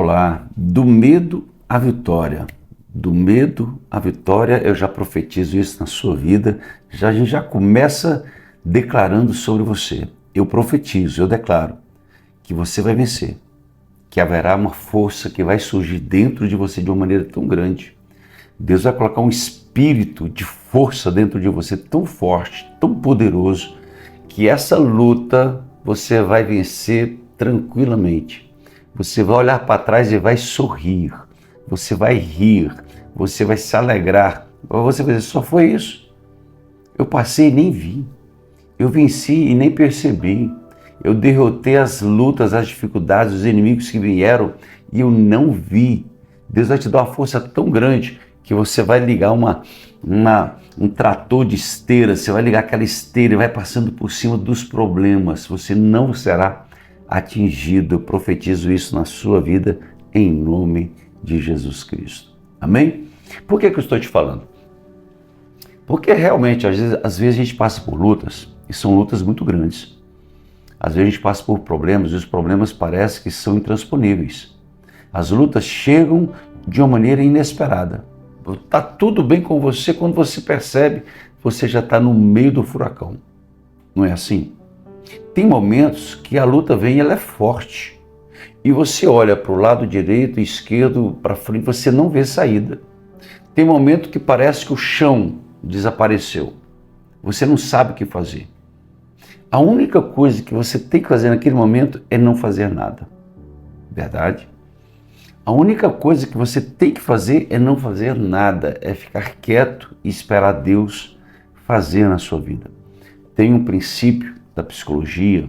Olá, do medo à vitória. Do medo à vitória, eu já profetizo isso na sua vida. A gente já começa declarando sobre você. Eu profetizo, eu declaro que você vai vencer, que haverá uma força que vai surgir dentro de você de uma maneira tão grande. Deus vai colocar um espírito de força dentro de você tão forte, tão poderoso, que essa luta você vai vencer tranquilamente. Você vai olhar para trás e vai sorrir, você vai rir, você vai se alegrar. Você vai dizer, só foi isso? Eu passei e nem vi, eu venci e nem percebi. Eu derrotei as lutas, as dificuldades, os inimigos que vieram e eu não vi. Deus vai te dar uma força tão grande que você vai ligar um trator de esteira, você vai ligar aquela esteira e vai passando por cima dos problemas. Você não será atingido. Eu profetizo isso na sua vida em nome de Jesus Cristo. Amém? Por que eu estou te falando? Porque realmente, às vezes a gente passa por lutas e são lutas muito grandes. Às vezes a gente passa por problemas e os problemas parecem que são intransponíveis. As lutas chegam de uma maneira inesperada. Está tudo bem com você, quando você percebe, você já está no meio do furacão. Não é assim? Tem momentos que a luta vem e ela é forte. E você olha para o lado direito e esquerdo, para frente, você não vê saída. Tem momento que parece que o chão desapareceu. Você não sabe o que fazer. A única coisa que você tem que fazer naquele momento é não fazer nada. Verdade? A única coisa que você tem que fazer é não fazer nada, é ficar quieto e esperar Deus fazer na sua vida. Tem um princípio da psicologia,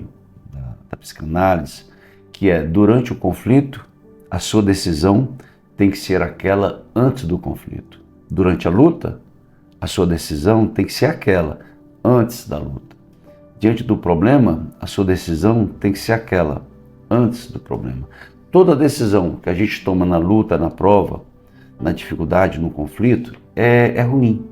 da psicanálise, que é, durante o conflito, a sua decisão tem que ser aquela antes do conflito. Durante a luta, a sua decisão tem que ser aquela antes da luta. Diante do problema, a sua decisão tem que ser aquela antes do problema. Toda decisão que a gente toma na luta, na prova, na dificuldade, no conflito, é ruim.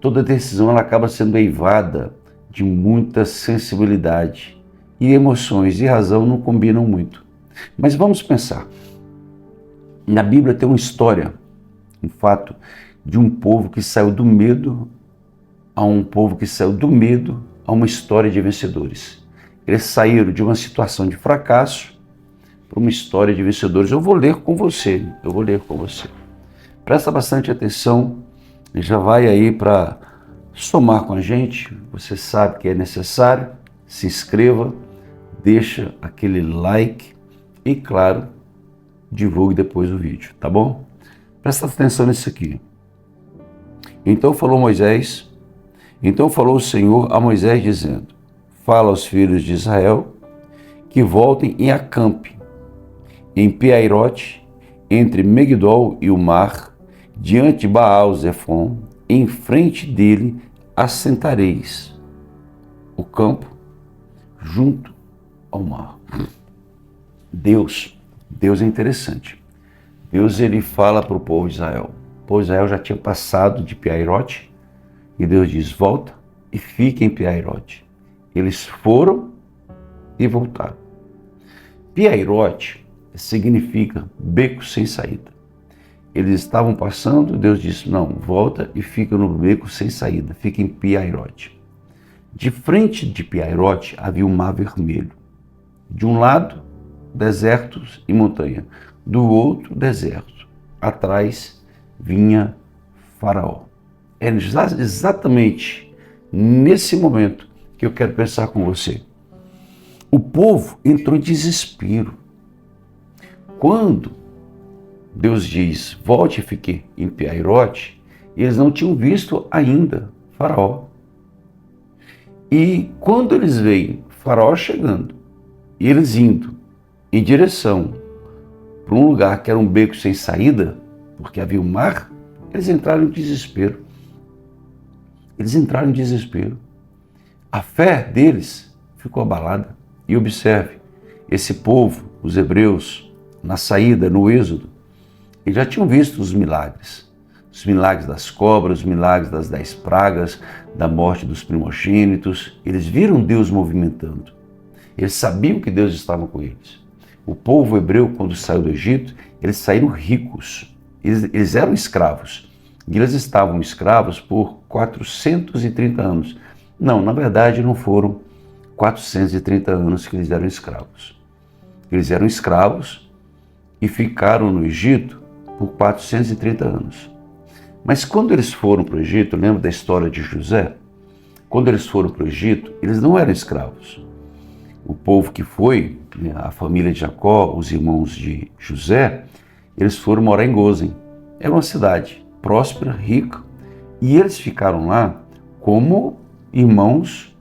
Toda decisão ela acaba sendo eivada de muita sensibilidade. E emoções e razão não combinam muito. Mas vamos pensar. Na Bíblia tem uma história, um fato, de um povo que saiu do medo a um povo que saiu do medo a uma história de vencedores. Eles saíram de uma situação de fracasso para uma história de vencedores. Eu vou ler com você. Presta bastante atenção, já vai aí para somar com a gente. Você sabe que é necessário. Se inscreva, deixa aquele like e, claro, divulgue depois o vídeo, tá bom? Presta atenção nisso aqui. Então falou o Senhor a Moisés dizendo, fala aos filhos de Israel que voltem e acampem em Piairote, entre Megidol e o mar, diante de Baal-Zefon, em frente dele assentareis o campo junto ao mar. Deus é interessante. Deus ele fala para o povo de Israel. O povo de Israel já tinha passado de Piairote e Deus diz, volta e fica em Piairote. Eles foram e voltaram. Piairote significa beco sem saída. Eles estavam passando, Deus disse, não, volta e fica no beco sem saída, fica em Piairote. De frente de Piairote havia um mar vermelho. De um lado, desertos e montanha. Do outro, deserto. Atrás vinha Faraó. É exatamente nesse momento que eu quero pensar com você. O povo entrou em desespero. Quando Deus diz, volte e fique em Piairote, eles não tinham visto ainda Faraó. E quando eles veem Faraó chegando, e eles indo em direção para um lugar que era um beco sem saída, porque havia um mar, eles entraram em desespero. A fé deles ficou abalada. E observe, esse povo, os hebreus, na saída, no êxodo, eles já tinham visto os milagres das cobras, os milagres das 10 pragas, da morte dos primogênitos. Eles viram Deus movimentando. Eles sabiam que Deus estava com eles. O povo hebreu, quando saiu do Egito, eles saíram ricos. Eles eram escravos. E eles estavam escravos por 430 anos. Não, na verdade não foram 430 anos que eles eram escravos. Eles eram escravos e ficaram no Egito por 430 anos. Mas quando eles foram para o Egito, lembra da história de José? Quando eles foram para o Egito, eles não eram escravos. O povo que foi, a família de Jacó, os irmãos de José, eles foram morar em Gozem. Era uma cidade próspera, rica, e eles ficaram lá como irmãos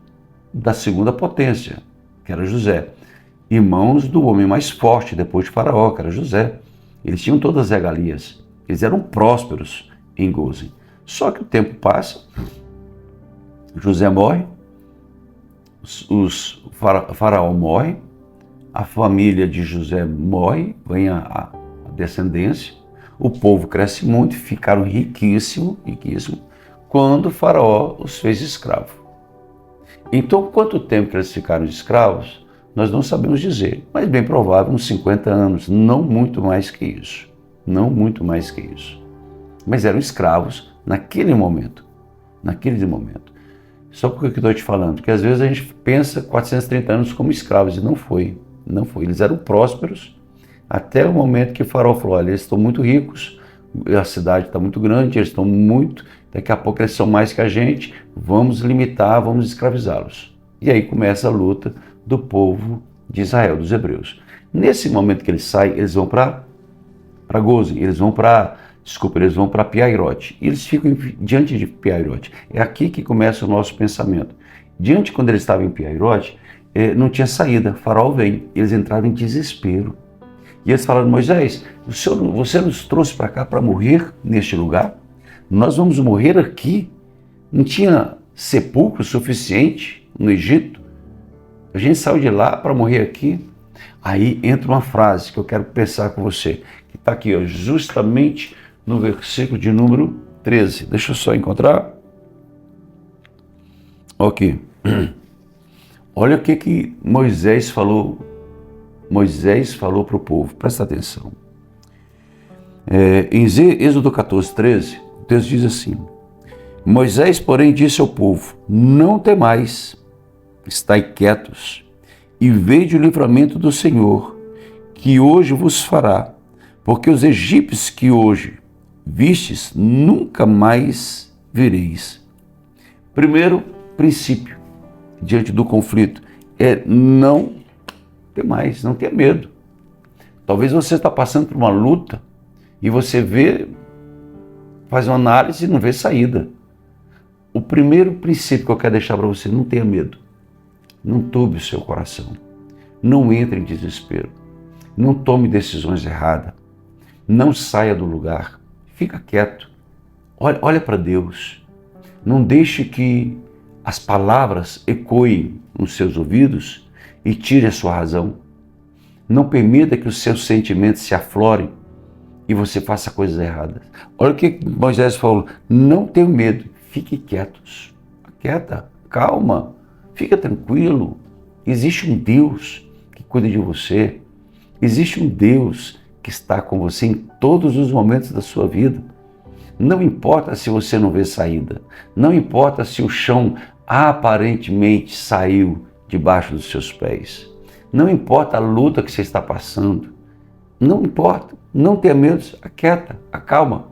da segunda potência, que era José. Irmãos do homem mais forte depois de Faraó, que era José. Eles tinham todas as regalias. Eles eram prósperos em Gozem. Só que o tempo passa, José morre, Faraó morre, a família de José morre, vem a descendência, o povo cresce muito, ficaram riquíssimos, quando Faraó os fez escravo. Então, quanto tempo que eles ficaram escravos, nós não sabemos dizer, mas bem provável uns 50 anos, não muito mais que isso. Não muito mais que isso. Mas eram escravos naquele momento. Só porque eu estou te falando, porque às vezes a gente pensa 430 anos como escravos, e não foi. Eles eram prósperos até o momento que Faraó falou, olha, eles estão muito ricos, a cidade está muito grande, eles estão muito, daqui a pouco eles são mais que a gente, vamos limitar, vamos escravizá-los. E aí começa a luta do povo de Israel, dos hebreus. Nesse momento que eles saem, eles vão para Gozem, eles vão para Piairote. E eles ficam diante de Piairote. É aqui que começa o nosso pensamento. Quando eles estavam em Piairote, não tinha saída. Faraó vem. Eles entraram em desespero. E eles falaram, Moisés, você nos trouxe para cá para morrer neste lugar? Nós vamos morrer aqui? Não tinha sepulcro suficiente no Egito? A gente saiu de lá para morrer aqui? Aí entra uma frase que eu quero pensar com você, que está aqui, ó, justamente no versículo de número 13. Deixa eu só encontrar. Ok. Olha o que Moisés falou. Moisés falou para o povo, presta atenção. Em Êxodo 14, 13, o texto diz assim, Moisés, porém, disse ao povo, não temais, estai quietos, e vede o livramento do Senhor, que hoje vos fará, porque os egípcios que hoje vistes, nunca mais vereis. Primeiro princípio, diante do conflito, é não ter mais, não ter medo. Talvez você está passando por uma luta e você faz uma análise e não vê saída. O primeiro princípio que eu quero deixar para você, não tenha medo. Não turbe o seu coração. Não entre em desespero. Não tome decisões erradas. Não saia do lugar. Fica quieto. Olha para Deus. Não deixe que as palavras ecoem nos seus ouvidos e tire a sua razão. Não permita que os seus sentimentos se aflorem e você faça coisas erradas. Olha o que Moisés falou. Não tenha medo. Fique quietos. Quieta. Calma. Fica tranquilo. Existe um Deus que cuida de você. Existe um Deus que está com você em todos os momentos da sua vida. Não importa se você não vê saída. Não importa se o chão aparentemente saiu debaixo dos seus pés. Não importa a luta que você está passando. Não importa. Não tenha medo. Aquieta, acalma.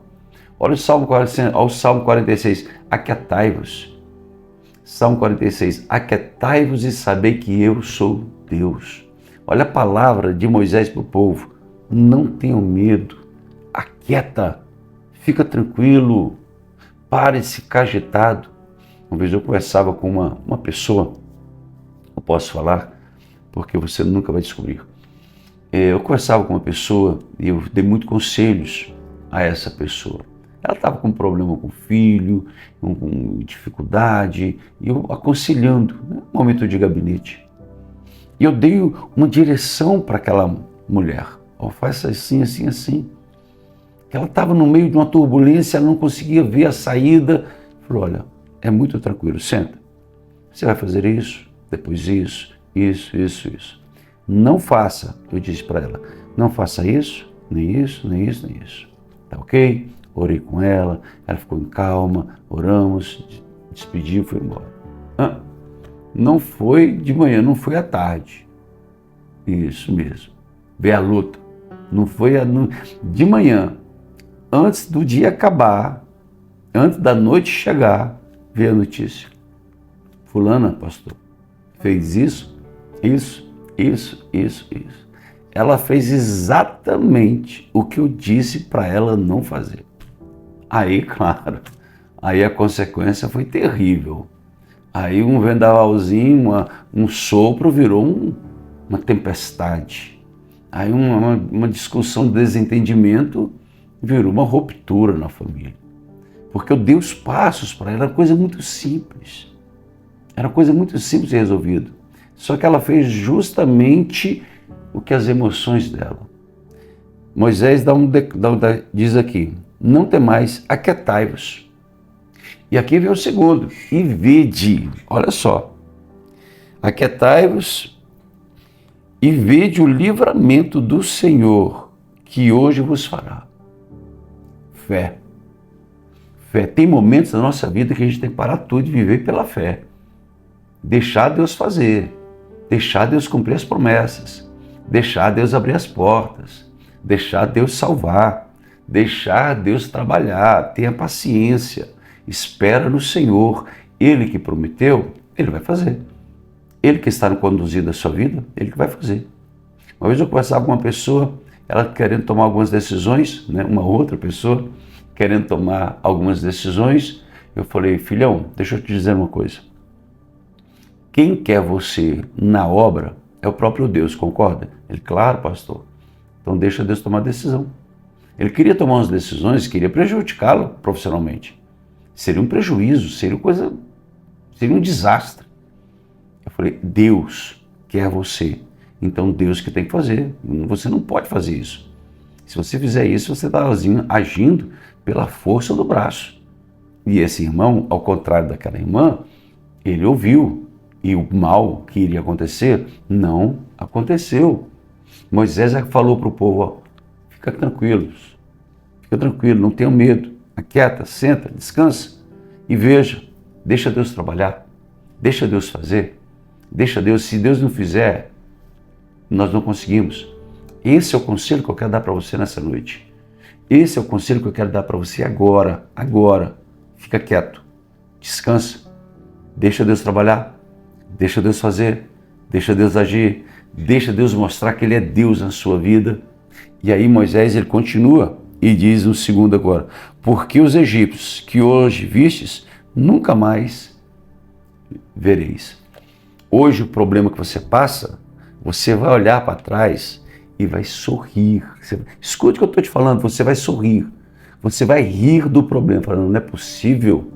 Olha o Salmo 46. Aquietai-vos. Salmo 46. Aquietai-vos e sabei que eu sou Deus. Olha a palavra de Moisés para o povo. Não tenham medo. Aquieta. Fica tranquilo. Pare de ficar agitado. Uma vez eu conversava com uma pessoa. Eu posso falar, porque você nunca vai descobrir. Eu conversava com uma pessoa e eu dei muitos conselhos a essa pessoa. Ela estava com problema com o filho, com dificuldade, e eu aconselhando, né? Um momento de gabinete. E eu dei uma direção para aquela mulher. Oh, faz assim, assim, assim. Ela estava no meio de uma turbulência, ela não conseguia ver a saída. Falou, olha, é muito tranquilo, senta. Você vai fazer isso, depois isso. não faça. Eu disse para ela, não faça isso, nem isso, nem isso, nem isso. Tá ok? Orei com ela ficou em calma, oramos, despediu, foi embora. Não foi de manhã, não foi à tarde. Isso mesmo. Veio a luta. Não foi de manhã. Antes do dia acabar, antes da noite chegar, veio a notícia. Fulana, pastor, fez isso. Ela fez exatamente o que eu disse para ela não fazer. Aí, claro, aí a consequência foi terrível. Aí um vendavalzinho, um sopro virou uma tempestade. Aí uma discussão de desentendimento virou uma ruptura na família. Porque eu dei os passos para ela, era coisa muito simples. Era coisa muito simples de resolvido. Só que ela fez justamente o que as emoções dela. Moisés diz aqui, não temais, aquietai-vos. E aqui vem o segundo, e vede, olha só, aquietai-vos e vede o livramento do Senhor, que hoje vos fará. Fé. Fé. Tem momentos na nossa vida que a gente tem que parar tudo e viver pela fé. Deixar Deus fazer, deixar Deus cumprir as promessas, deixar Deus abrir as portas, deixar Deus salvar, deixar Deus trabalhar, tenha paciência, espera no Senhor. Ele que prometeu, Ele vai fazer. Ele que está no conduzir da sua vida, Ele que vai fazer. Uma vez eu conversava com uma pessoa, ela querendo tomar algumas decisões, né? Uma outra pessoa querendo tomar algumas decisões, eu falei, filhão, deixa eu te dizer uma coisa. Quem quer você na obra é o próprio Deus, concorda? Ele, claro, pastor. Então deixa Deus tomar decisão. Ele queria tomar umas decisões, queria prejudicá-lo profissionalmente. Seria um prejuízo, seria um desastre. Eu falei, Deus quer você. Então Deus que tem que fazer. Você não pode fazer isso. Se você fizer isso, você está agindo pela força do braço. E esse irmão, ao contrário daquela irmã, ele ouviu. E o mal que iria acontecer, não aconteceu. Moisés falou para o povo, ó, fica tranquilo, não tenham medo, aquieta, senta, descansa e veja, deixa Deus trabalhar, deixa Deus fazer, deixa Deus, se Deus não fizer, nós não conseguimos. Esse é o conselho que eu quero dar para você nessa noite. Esse é o conselho que eu quero dar para você agora, fica quieto, descansa, deixa Deus trabalhar, deixa Deus fazer, deixa Deus agir, deixa Deus mostrar que Ele é Deus na sua vida. E aí Moisés, ele continua e diz no segundo agora, porque os egípcios que hoje vistes, nunca mais vereis. Hoje o problema que você passa, você vai olhar para trás e vai sorrir. Escute o que eu estou te falando, você vai sorrir. Você vai rir do problema, falando, não é possível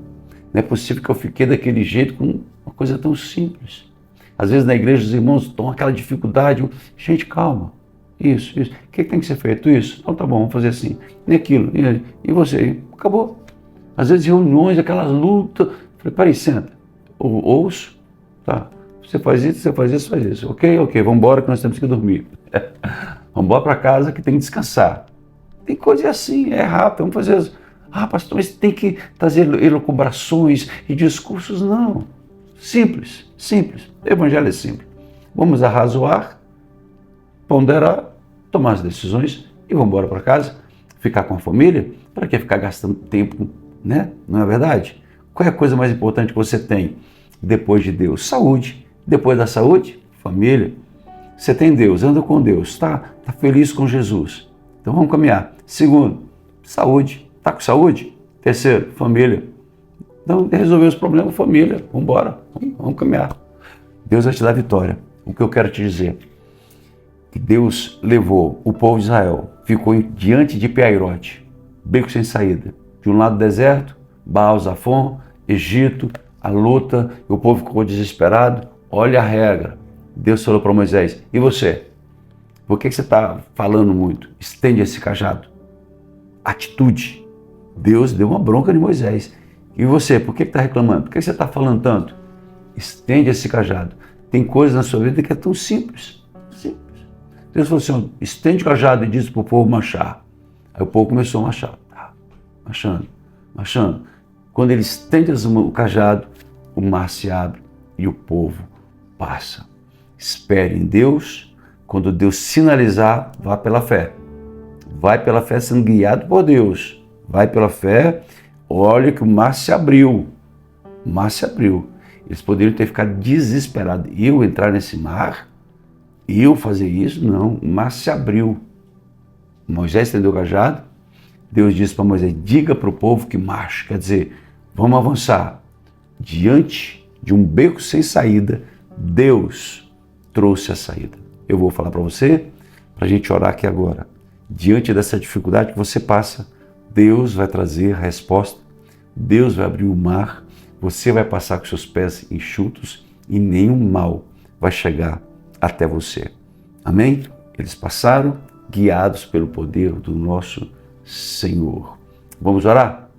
que eu fiquei daquele jeito com uma coisa tão simples. Às vezes na igreja os irmãos estão aquela dificuldade, gente, calma, isso, o que tem que ser feito? Isso, então tá bom, vamos fazer assim, e aquilo, e você, acabou. Às vezes reuniões, aquelas lutas, falei, peraí, senta, ouço, tá, você faz isso, faz isso, ok, vamos embora que nós temos que dormir, vamos embora para casa que tem que descansar. Tem coisa assim, é rápido, vamos fazer isso. Pastor, mas tem que trazer elucubrações e discursos? Não. Simples. O evangelho é simples. Vamos arrazoar, ponderar, tomar as decisões e vamos embora para casa, ficar com a família. Para que ficar gastando tempo, né? Não é verdade? Qual é a coisa mais importante que você tem depois de Deus? Saúde. Depois da saúde, família. Você tem Deus, anda com Deus, tá feliz com Jesus. Então vamos caminhar. Segundo, saúde. Está com saúde? Terceiro, família. Então, resolver os problemas, família. Vamos embora, vamos caminhar. Deus vai te dar vitória. O que eu quero te dizer, que Deus levou o povo de Israel, ficou diante de Piairote, beco sem saída. De um lado deserto, Baal Zafon, Egito, a luta, e o povo ficou desesperado. Olha a regra. Deus falou para Moisés, e você? Por que você está falando muito? Estende esse cajado. Atitude. Deus deu uma bronca de Moisés. E você, por que está reclamando? Por que você está falando tanto? Estende esse cajado. Tem coisas na sua vida que é tão simples. Simples. Deus falou assim, estende o cajado e diz para o povo marchar. Aí o povo começou a marchar. Marchando, marchando. Quando ele estende o cajado, o mar se abre e o povo passa. Espere em Deus. Quando Deus sinalizar, vá pela fé. Vai pela fé sendo guiado por Deus. Vai pela fé. Olha que o mar se abriu. O mar se abriu. Eles poderiam ter ficado desesperados. Eu entrar nesse mar? Eu fazer isso? Não. O mar se abriu. Moisés estendeu o cajado. Deus disse para Moisés, diga para o povo que marche. Quer dizer, vamos avançar. Diante de um beco sem saída, Deus trouxe a saída. Eu vou falar para você, para a gente orar aqui agora. Diante dessa dificuldade que você passa, Deus vai trazer a resposta. Deus vai abrir o mar. Você vai passar com seus pés enxutos e nenhum mal vai chegar até você. Amém? Eles passaram guiados pelo poder do nosso Senhor. Vamos orar?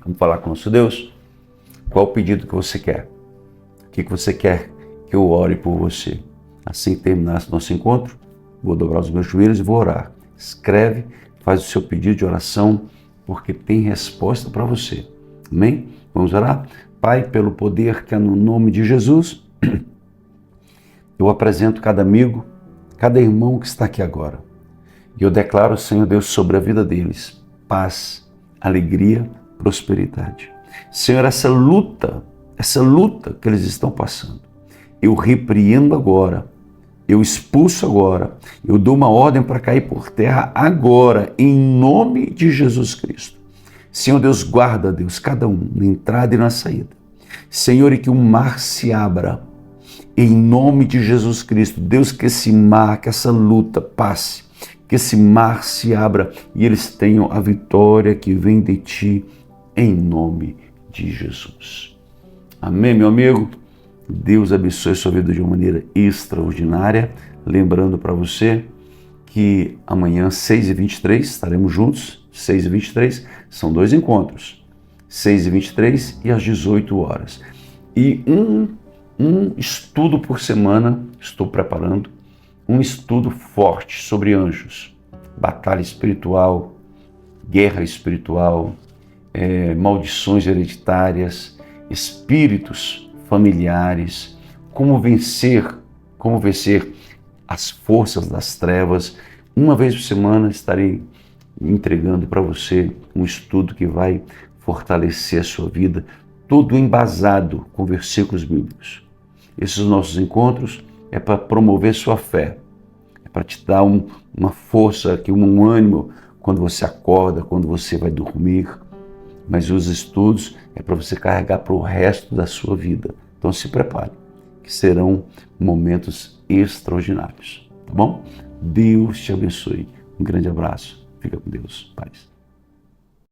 Vamos falar com o nosso Deus? Qual o pedido que você quer? O que você quer que eu ore por você? Assim que terminar nosso encontro, vou dobrar os meus joelhos e vou orar. Escreve, faz o seu pedido de oração, porque tem resposta para você. Amém? Vamos orar? Pai, pelo poder que é no nome de Jesus, eu apresento cada amigo, cada irmão que está aqui agora. E eu declaro, Senhor Deus, sobre a vida deles, paz, alegria, prosperidade. Senhor, essa luta que eles estão passando, eu repreendo agora, eu expulso agora, eu dou uma ordem para cair por terra agora, em nome de Jesus Cristo. Senhor Deus, guarda, Deus, cada um, na entrada e na saída. Senhor, e que o mar se abra, em nome de Jesus Cristo. Deus, que esse mar, que essa luta passe, que esse mar se abra e eles tenham a vitória que vem de Ti, em nome de Jesus. Amém, meu amigo? Deus abençoe a sua vida de uma maneira extraordinária. Lembrando para você que amanhã, 6h23, estaremos juntos. 6h23, são 2 encontros. 6h23 e às 18 horas. E um estudo por semana, estou preparando, um estudo forte sobre anjos, batalha espiritual, guerra espiritual, maldições hereditárias, espíritos familiares, como vencer as forças das trevas. Uma vez por semana estarei entregando para você um estudo que vai fortalecer a sua vida, todo embasado com versículos bíblicos. Esses nossos encontros é para promover sua fé, é para te dar uma força, um ânimo quando você acorda, quando você vai dormir. Mas os estudos é para você carregar para o resto da sua vida. Então se prepare, que serão momentos extraordinários, tá bom? Deus te abençoe. Um grande abraço. Fica com Deus. Paz.